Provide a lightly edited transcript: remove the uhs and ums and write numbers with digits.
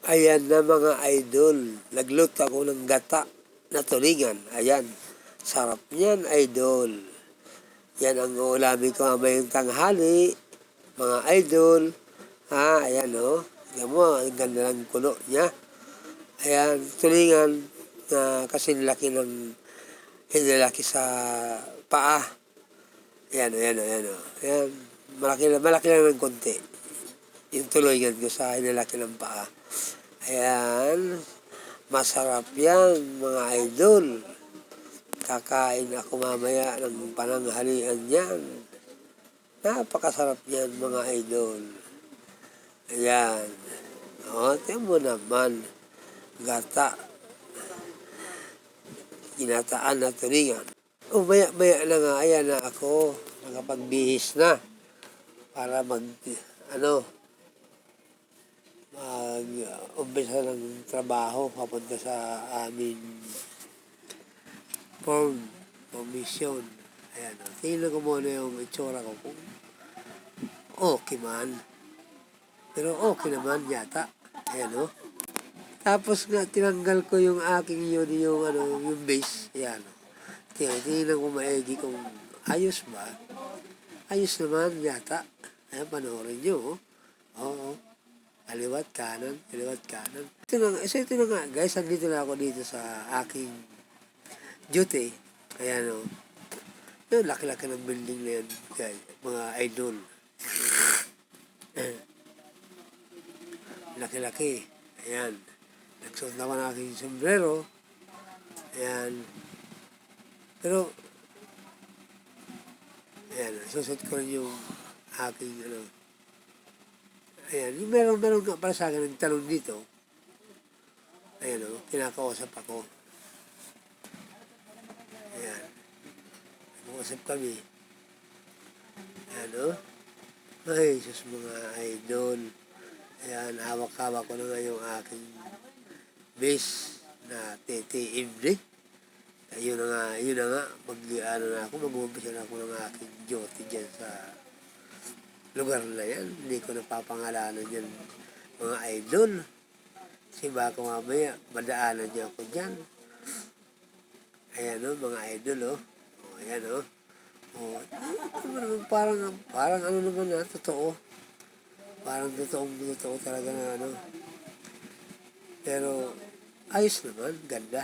Ayan na mga idol, nagluto ako ng gata na tulingan. Ayan, sarap niyan idol. Yan ang ulamin ko mamayang tanghali, mga idol. Ha, ayan o. Tignan mo, ang ganda ng kulo niya. Ayan, tulingan na kasing laki ng hinalaki sa paa. Ayan, ayan, ayan o. Ayan, malaki lang ng konti. Yung tulingan ko sa hinalaki ng paa. Ayan, masarap yan mga idol. Kakain ako mamaya ng pananghalian yan. Napakasarap yan mga idol. Ayan. O, tiyan mo naman. Gata. Ginataan na tulingan. O, maya na nga. Ayan na ako. Nakapagbihis na. Para mag-umpisa ng trabaho papunta sa aming mission. Ayan o. Tingnan ko muna yung itsura ko kung okay man. Pero okay naman yata. Ayan o. Tapos nga tinanggal ko yung aking yung base. Ayan o. Tingnan ko maigi kung ayos ba. Ayos naman yata. Ayan, panoorin nyo o. Oo. Kaliwat kanan. Ito na nga guys. Andito na ako dito sa aking duty. Ayan o. Yung laki-laki ng building na yan, guys, mga idol. Laki-laki. Ayan. Nagsuot naman ang aking sombrero. Ayan. Pero, ayan, susot ko rin yung aking, ayan, yung meron nga para sa akin ng talon dito. Ayan o, kinakausap ako. Ayan. Nag-uusap kami. Ayan o. Ay, sus mga idol. Ayan, hawak-hawak ko na nga yung aking base na TTMD. Yun na nga, mag-uumpisa na ako ng aking duty dyan sa lugar na yan. Hindi ko napapangalanan yan mga idol. Kasi baka mamaya, madaanan niya ako dyan. Ayan o, mga idol o. Ayan o. Parang ano naman na, totoo. Parang totoo talaga na Pero, ayos naman, ganda.